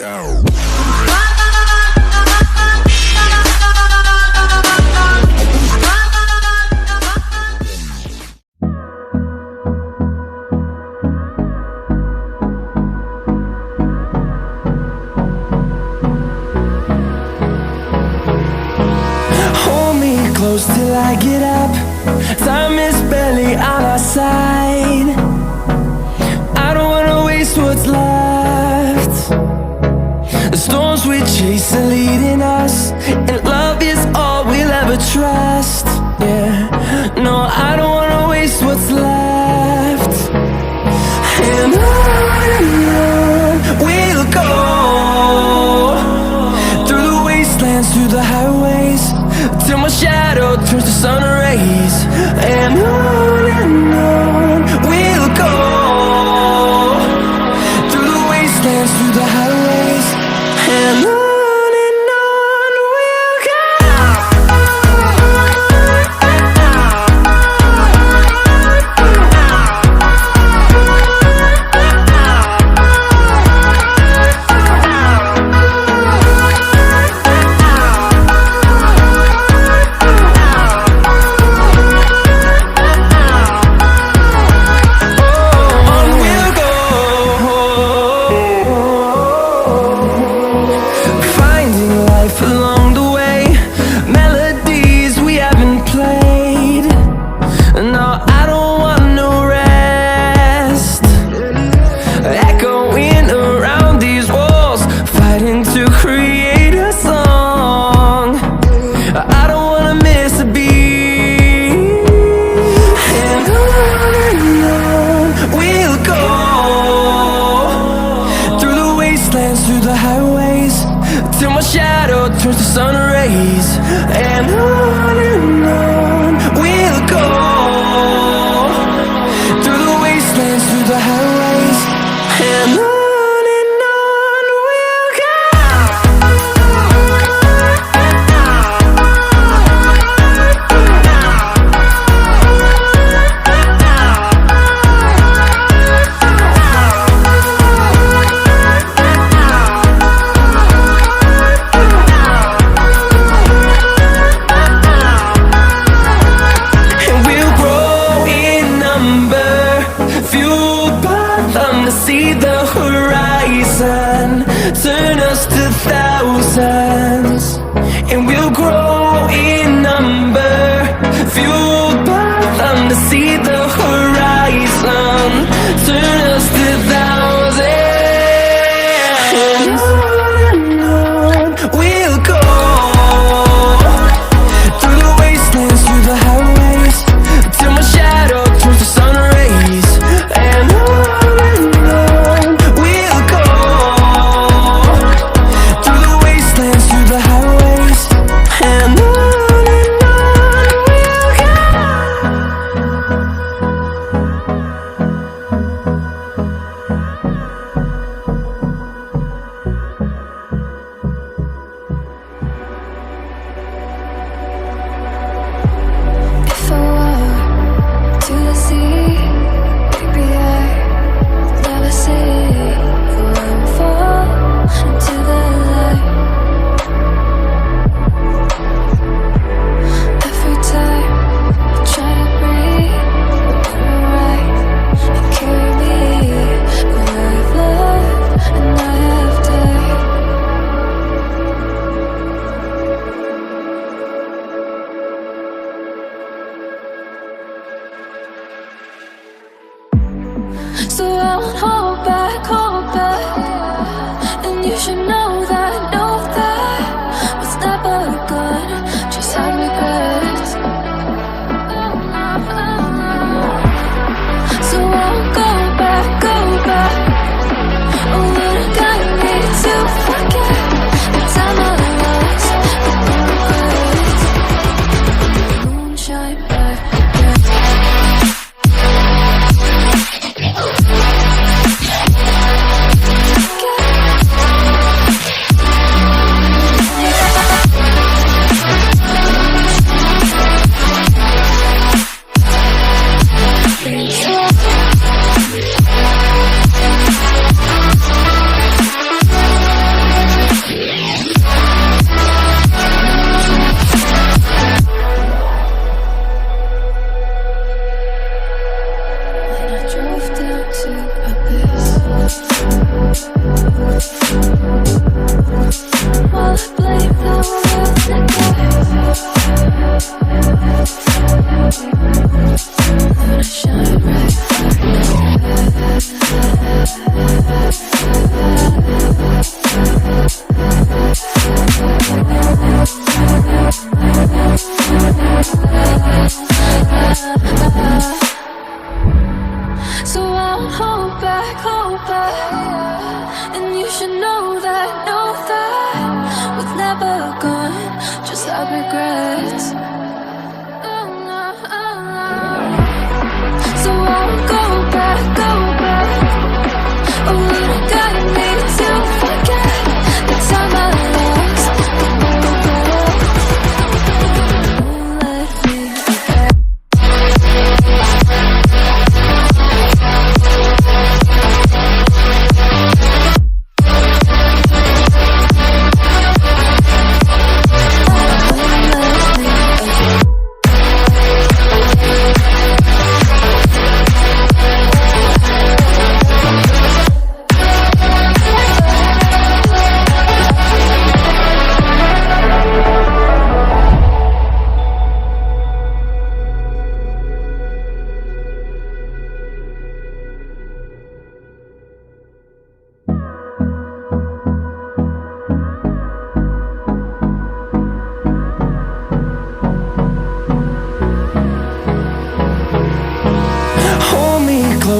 Hold me close till I get up. Time is barely on our side. I don't wanna waste what's left. The storms we chase are leading us, and love is all we'll ever trust. Yeah, no, I don't wanna waste what's left. And on we'll go, through the wastelands, through the highways, till my shadow turns to sun rays. And on we'll go, through the wastelands, through the highways, and on we'll go. Along the way, melodies we haven't played. No, I don't want no rest. Echoing around these walls, fighting to create a song. I don't wanna miss a beat. And on we'll go, through the wastelands, through the highways, till my shadow turns to sun rays. And on we'll go, through the wastelands, through the highways, and on we'll go. See the horizon, turn us to thousands, and we'll grow in number, fueled by them to see the horizon, turn us to thousands. And on we'll go, through the wastelands, through the highways, till my shadow turns to sun rays. And through the highways, and on we'll go.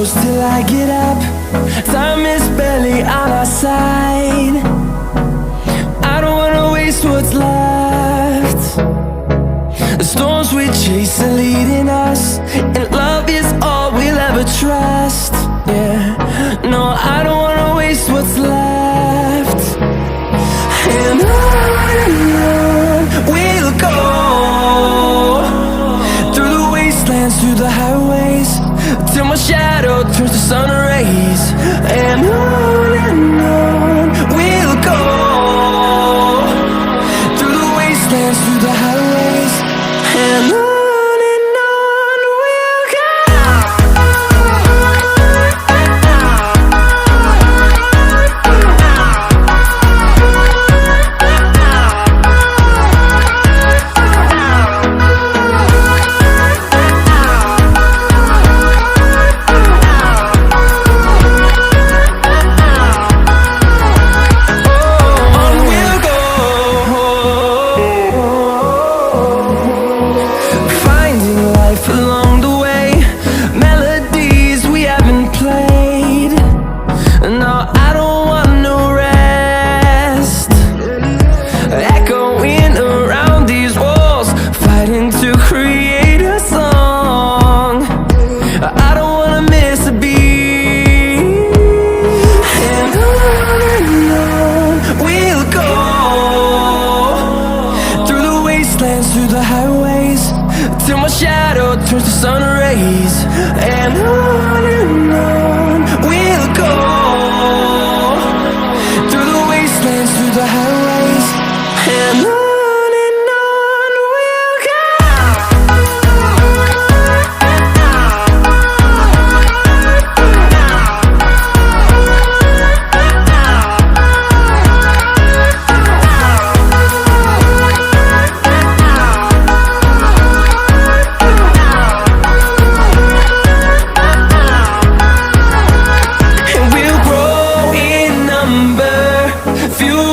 close till I get up. Time is barely on our side. I don't wanna waste what's left. The storms we chase are leading us, and love is all we'll ever trust. Yeah, no, I don't wanna waste what's left. And on we'll go, through the wastelands, through the highways, till my shadow turns to sun rays. And on we'll go, through the wastelands, through the highways, and on we'll go. No, I don't